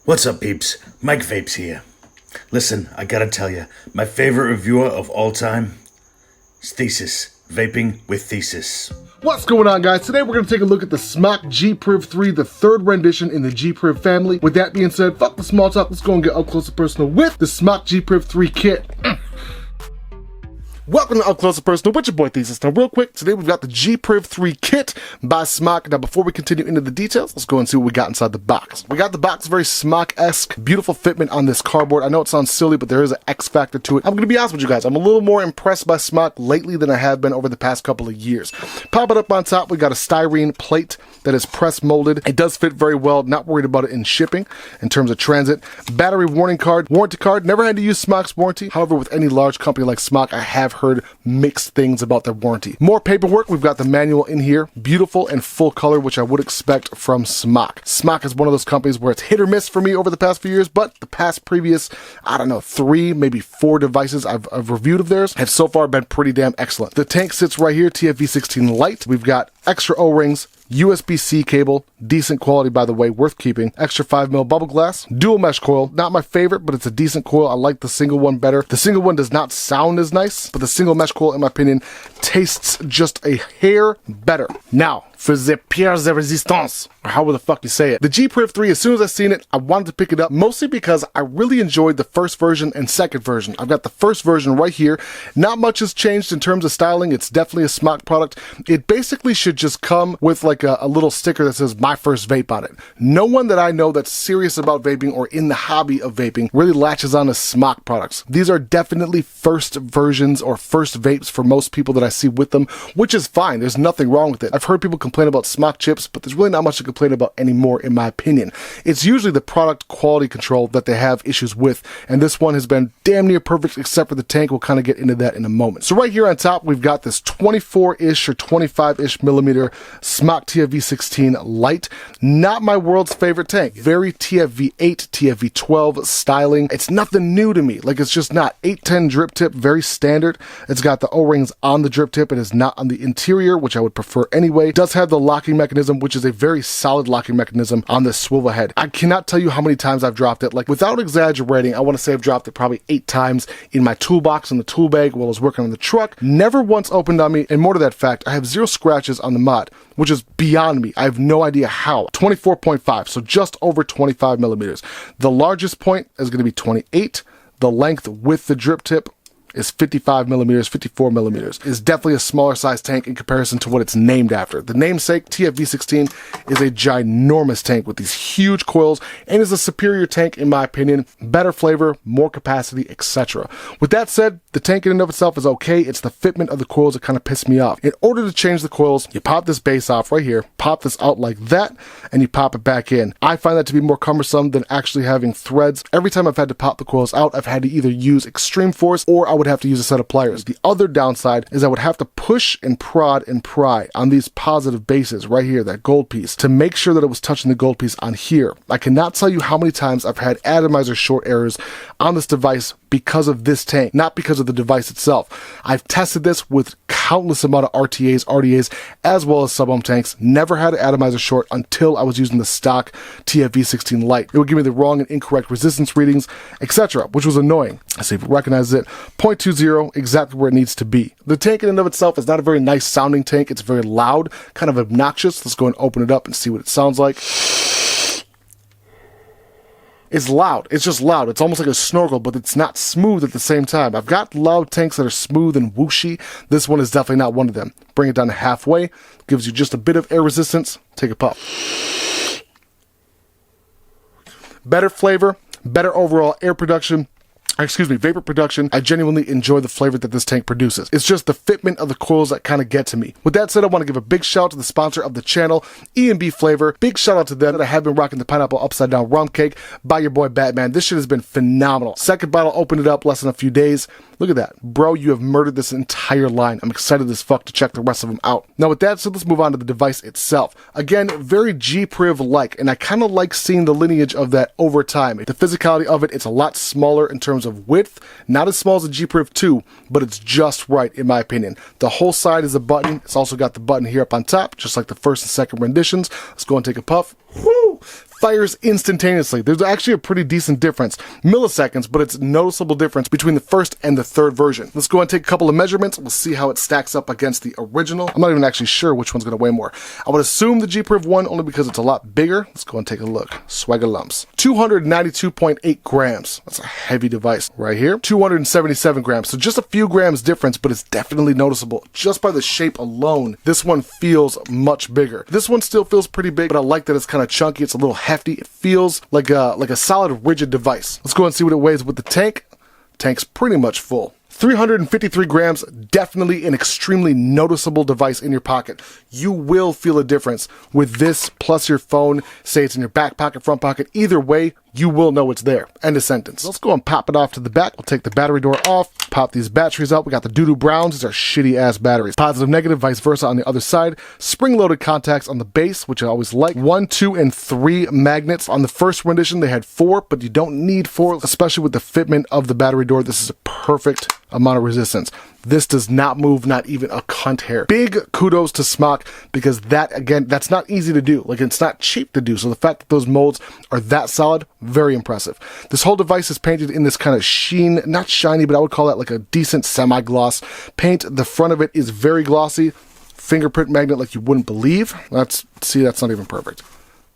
What's up, peeps? Mike Vapes here. Listen, I gotta tell you, my favorite reviewer of all time is Thesis, Vaping with Thesis. What's going on, guys? Today we're going to take a look at the Smok G-Priv 3, the third rendition in the G-Priv family. With that being said, fuck the small talk, let's go and get up close and personal with the Smok G-Priv 3 kit. Welcome to Up Close and Personal with your boy Thesis. Now real quick, today we've got the G-Priv 3 kit by Smok. Now before we continue into the details, let's go and see what we got inside the box. We got the box, very Smok-esque, beautiful fitment on this cardboard. I know it sounds silly, but there is an X factor to it. I'm going to be honest with you guys, I'm a little more impressed by Smok lately than I have been over the past couple of years. Pop it up on top, we got a styrene plate that is press molded. It does fit very well, not worried about it in shipping in terms of transit. Battery warning card, warranty card, never had to use Smok's warranty. However, with any large company like Smok, I have heard mixed things about their warranty. More paperwork, we've got the manual in here, beautiful and full color, which I would expect from Smok. Smok is one of those companies where it's hit or miss for me over the past few years, but the past previous, I don't know, 3, maybe 4 devices I've reviewed of theirs have so far been pretty damn excellent. The tank sits right here, TFV16 light. We've got extra O-rings, USB-C cable, decent quality by the way, worth keeping. Extra 5mm bubble glass, dual mesh coil, not my favorite, but it's a decent coil. I like the single one better. The single one does not sound as nice, but the single mesh coil, in my opinion, tastes just a hair better. Now, for the pièce de résistance, or however the fuck you say it. The G-Priv 3, as soon as I seen it, I wanted to pick it up, mostly because I really enjoyed the first version and second version. I've got the first version right here. Not much has changed in terms of styling. It's definitely a Smok product. It basically should just come with like a little sticker that says my first vape on it. No one that I know that's serious about vaping or in the hobby of vaping really latches on to Smok products. These are definitely first versions or first vapes for most people that I see with them, which is fine. There's nothing wrong with it. I've heard people complain about Smok chips, but there's really not much to complain about anymore, in my opinion. It's usually the product quality control that they have issues with, and this one has been damn near perfect except for the tank. We'll kind of get into that in a moment. So right here on top, we've got this 24-ish or 25-ish millimeter Smok TFV16 light. Not my world's favorite tank. Very TFV8, TFV12 styling. It's nothing new to me. Like, it's just not. 810 drip tip, very standard. It's got the O-rings on the drip tip. It is not on the interior, which I would prefer anyway. It does have the locking mechanism, which is a very solid locking mechanism on this swivel head. I cannot tell you how many times I've dropped it. Like, without exaggerating, I want to say I've dropped it probably 8 times in my toolbox in the tool bag while I was working on the truck. Never once opened on me, and more to that fact, I have 0 scratches on the mod, which is beyond me. I have no idea how. 24.5, so just over 25 millimeters. The largest point is going to be 28. The length with the drip tip is 55 millimeters, 54 millimeters. Is definitely a smaller size tank in comparison to what it's named after. The namesake, TFV16, is a ginormous tank with these huge coils and is a superior tank in my opinion. Better flavor, more capacity, etc. With that said, the tank in and of itself is okay. It's the fitment of the coils that kind of pissed me off. In order to change the coils, you pop this base off right here, pop this out like that, and you pop it back in. I find that to be more cumbersome than actually having threads. Every time I've had to pop the coils out, I've had to either use extreme force or I would have to use a set of pliers. The other downside is I would have to push and prod and pry on these positive bases right here, that gold piece, to make sure that it was touching the gold piece on here. I cannot tell you how many times I've had atomizer short errors on this device because of this tank, not because of the device itself. I've tested this with countless amount of RTAs, RDAs, as well as sub-ohm tanks. Never had an atomizer short until I was using the stock TFV16 light. It would give me the wrong and incorrect resistance readings, etc., which was annoying. Let's see if it recognizes it. 0.20, exactly where it needs to be. The tank in and of itself is not a very nice sounding tank. It's very loud, kind of obnoxious. Let's go and open it up and see what it sounds like. It's loud. It's just loud. It's almost like a snorkel, but it's not smooth at the same time. I've got loud tanks that are smooth and whooshy. This one is definitely not one of them. Bring it down to halfway. Gives you just a bit of air resistance. Take a puff. Better flavor, better overall air production. Vapor production. I genuinely enjoy the flavor that this tank produces. It's just the fitment of the coils that kind of get to me. With that said, I want to give a big shout out to the sponsor of the channel, E&B Flavor. Big shout out to them that I have been rocking the pineapple upside down rum cake by your boy Batman. This shit has been phenomenal. Second bottle opened it up less than a few days. Look at that. Bro, you have murdered this entire line. I'm excited as fuck to check the rest of them out. Now with that said, let's move on to the device itself. Again, very G-Priv-like, and I kind of like seeing the lineage of that over time. The physicality of it, it's a lot smaller in terms of width. Not as small as the G-Priv 2, but it's just right in my opinion. The whole side is a button. It's also got the button here up on top, just like the first and second renditions. Let's go and take a puff. Woo! fires instantaneously. There's actually a pretty decent difference. Milliseconds, but it's a noticeable difference between the first and the third version. Let's go and take a couple of measurements. We'll see how it stacks up against the original. I'm not even actually sure which one's going to weigh more. I would assume the Priv 1 only because it's a lot bigger. Let's go and take a look. Swagger lumps. 292.8 grams. That's a heavy device. Right here, 277 grams. So just a few grams difference, but it's definitely noticeable. Just by the shape alone, this one feels much bigger. This one still feels pretty big, but I like that it's kind of chunky. It's a little hefty. It feels like a solid, rigid device. Let's go and see what it weighs with the tank. Tank's pretty much full. 353 grams, definitely an extremely noticeable device in your pocket. You will feel a difference with this plus your phone. Say it's in your back pocket, front pocket. Either way, you will know it's there. End of sentence. Let's go and pop it off to the back. We'll take the battery door off, pop these batteries out. We got the doo-doo browns. These are shitty ass batteries. Positive, negative, vice versa on the other side. Spring-loaded contacts on the base, which I always like. 1, 2, and 3 magnets. On the first rendition, they had 4, but you don't need 4, especially with the fitment of the battery door. This is a perfect amount of resistance. This does not move, not even a cunt hair. Big kudos to Smok, because that, again, that's not easy to do. Like, it's not cheap to do. So the fact that those molds are that solid, very impressive. This whole device is painted in this kind of sheen, not shiny, but I would call that like a decent semi-gloss paint. The front of it is very glossy. Fingerprint magnet like you wouldn't believe. That's not even perfect.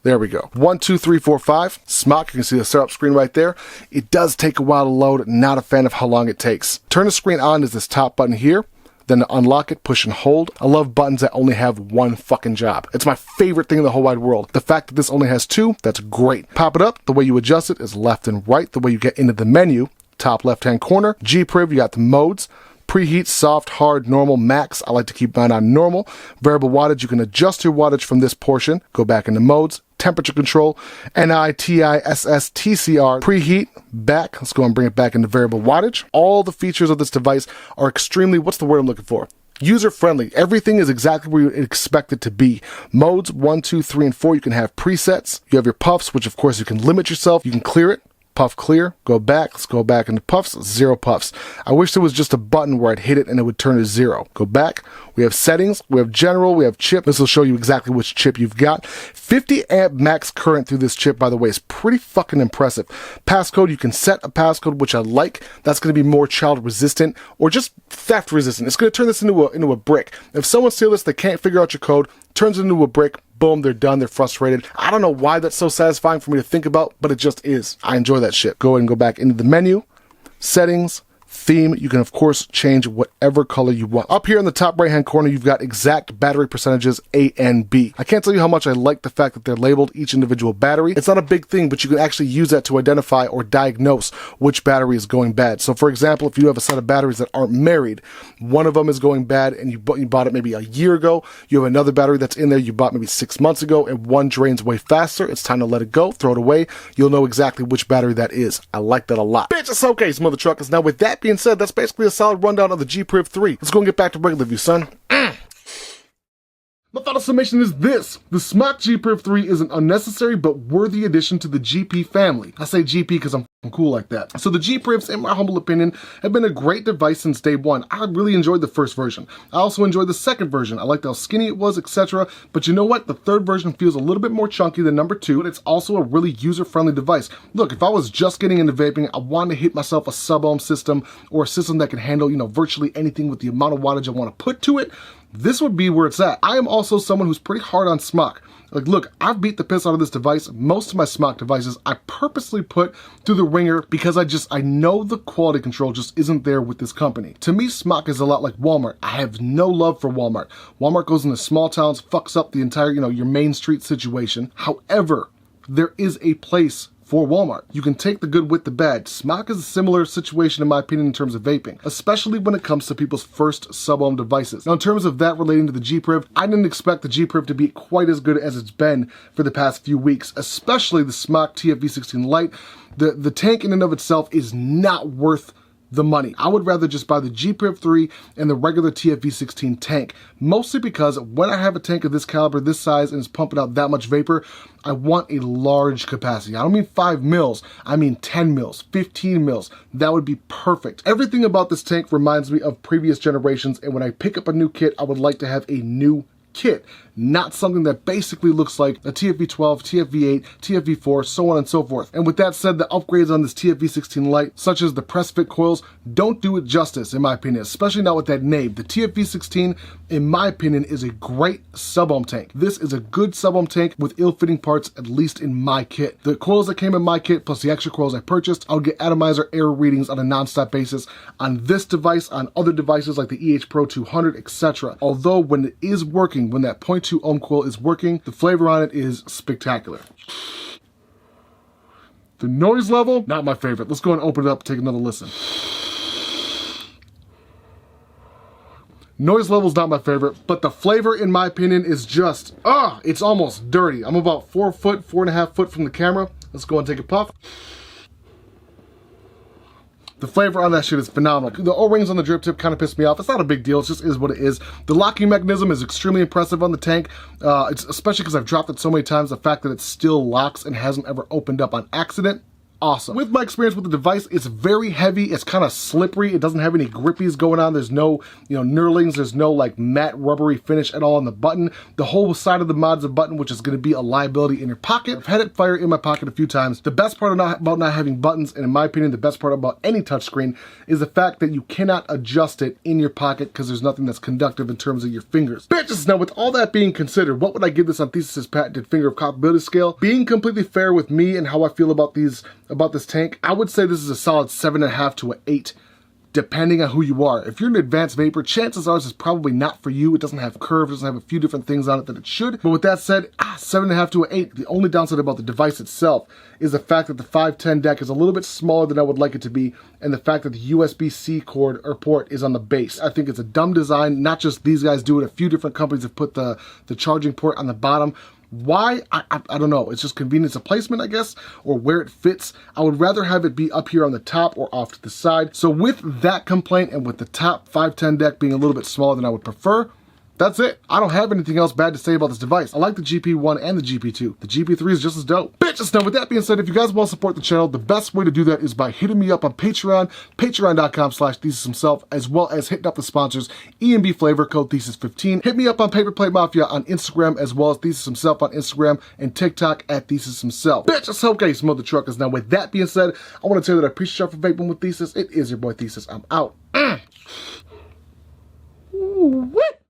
There we go. 1, 2, 3, 4, 5. Smok, you can see the setup screen right there. It does take a while to load. Not a fan of how long it takes. Turn the screen on is this top button here. Then to unlock it, push and hold. I love buttons that only have one fucking job. It's my favorite thing in the whole wide world. The fact that this only has 2, that's great. Pop it up. The way you adjust it is left and right. The way you get into the menu, top left-hand corner. Priv, you got the modes. Preheat, soft, hard, normal, max. I like to keep mine on normal. Variable wattage, you can adjust your wattage from this portion. Go back into modes. Temperature control, NITISS TCR, preheat, back. Let's go and bring it back into variable wattage. All the features of this device are extremely, what's the word I'm looking for? User-friendly. Everything is exactly where you expect it to be. Modes 1, 2, 3, and 4. You can have presets. You have your puffs, which of course you can limit yourself. You can clear it. Puff clear, go back, let's go back into puffs, 0 puffs. I wish there was just a button where I'd hit it and it would turn to 0. Go back, we have settings, we have general, we have chip. This will show you exactly which chip you've got. 50 amp max current through this chip, by the way, is pretty fucking impressive. Passcode, you can set a passcode, which I like. That's going to be more child resistant or just theft resistant. It's going to turn this into a brick. If someone steals this, they can't figure out your code, turns it into a brick, boom, they're done, they're frustrated. I don't know why that's so satisfying for me to think about, but it just is. I enjoy that shit. Go ahead and go back into the menu, settings, theme. You can of course change whatever color you want. Up here in the top right hand corner, you've got exact battery percentages A and B. I can't tell you how much I like the fact that they're labeled each individual battery. It's not a big thing, but you can actually use that to identify or diagnose which battery is going bad. So for example, if you have a set of batteries that aren't married, one of them is going bad and you bought it maybe a year ago, you have another battery that's in there you bought maybe 6 months ago, and one drains way faster, it's time to let it go, throw it away. You'll know exactly which battery that is. I like that a lot. Bitch, it's okay, mother truckers. Now with that being said, that's basically a solid rundown of the Priv 3. Let's go and get back to regular view, son. My final summation is this. The Smok Priv 3 is an unnecessary but worthy addition to the GP family. I say GP because I'm cool like that. So the Privs, in my humble opinion, have been a great device since day one. I really enjoyed the first version. I also enjoyed the second version. I liked how skinny it was, etc. But you know what? The third version feels a little bit more chunky than number 2, but it's also a really user-friendly device. Look, if I was just getting into vaping, I wanted to hit myself a sub-ohm system or a system that can handle, virtually anything with the amount of wattage I want to put to it. This would be where it's at. I am also someone who's pretty hard on Smok. Like, look, I've beat the piss out of this device. Most of my Smok devices I purposely put through the ringer because I know the quality control just isn't there with this company. To me, Smok is a lot like Walmart. I have no love for Walmart. Walmart goes into small towns, fucks up the entire, your main street situation. However, there is a place for Walmart. You can take the good with the bad. Smok is a similar situation in my opinion in terms of vaping, especially when it comes to people's first sub-ohm devices. Now in terms of that relating to the Priv, I didn't expect the Priv to be quite as good as it's been for the past few weeks, especially the Smok TFV16 Lite. The tank in and of itself is not worth the money. I would rather just buy the Priv 3 and the regular TFV16 tank, mostly because when I have a tank of this caliber, this size, and it's pumping out that much vapor, I want a large capacity. I don't mean 5 mils, I mean 10 mils, 15 mils. That would be perfect. Everything about this tank reminds me of previous generations, and when I pick up a new kit, I would like to have a new kit. not something that basically looks like a TFV12, TFV8, TFV4, so on and so forth. And with that said, the upgrades on this TFV16 Lite, such as the press fit coils, don't do it justice in my opinion, especially not with that nave. The TFV16, in my opinion, is a great sub-ohm tank. This is a good sub-ohm tank with ill-fitting parts, at least in my kit. The coils that came in my kit, plus the extra coils I purchased, I'll get atomizer error readings on a non-stop basis on this device, on other devices like the EH Pro 200, etc. Although when it is working, when that 0.2 ohm coil is working, the flavor on it is spectacular. The noise level, not my favorite. Let's go and open it up and take another listen. Noise level's not my favorite, but the flavor, in my opinion, is just, it's almost dirty. I'm about 4 foot, 4.5 foot from the camera. Let's go and take a puff. The flavor on that shit is phenomenal. The O-rings on the drip tip kind of pissed me off. It's not a big deal, it just is what it is. The locking mechanism is extremely impressive on the tank, especially because I've dropped it so many times. The fact that it still locks and hasn't ever opened up on accident, awesome. With my experience with the device, it's very heavy, it's kind of slippery, it doesn't have any grippies going on, there's no, knurlings, there's no like matte rubbery finish at all on the button. The whole side of the mod's a button, which is going to be a liability in your pocket. I've had it fire in my pocket a few times. The best part about not having buttons, and in my opinion the best part about any touchscreen, is the fact that you cannot adjust it in your pocket because there's nothing that's conductive in terms of your fingers. Bitches, now with all that being considered, what would I give this on Thesis' patented finger of compatibility scale? Being completely fair with me and how I feel about this tank, I would say this is a solid 7.5 to an 8, depending on who you are. If you're an advanced vapor, chances are this is probably not for you. It doesn't have curve, it doesn't have a few different things on it that it should. But with that said, 7.5 to an 8. The only downside about the device itself is the fact that the 510 deck is a little bit smaller than I would like it to be, and the fact that the USB-C cord or port is on the base. I think it's a dumb design. Not just these guys do it, a few different companies have put the charging port on the bottom. Why? I don't know. It's just convenience of placement, I guess, or where it fits. I would rather have it be up here on the top or off to the side. So with that complaint and with the top 510 deck being a little bit smaller than I would prefer, that's it. I don't have anything else bad to say about this device. I like the GP1 and the GP2. The GP3 is just as dope. Bitches, now with that being said, if you guys want to support the channel, the best way to do that is by hitting me up on Patreon, patreon.com/ThesisHimself, as well as hitting up the sponsors, EMB Flavor, code Thesis15. Hit me up on Paper Plate Mafia on Instagram, as well as ThesisHimself on Instagram and TikTok at ThesisHimself. Bitches, okay, smell the truckers. Now with that being said, I want to tell you that I appreciate y'all for vaping with Thesis. It is your boy Thesis. I'm out. Ooh,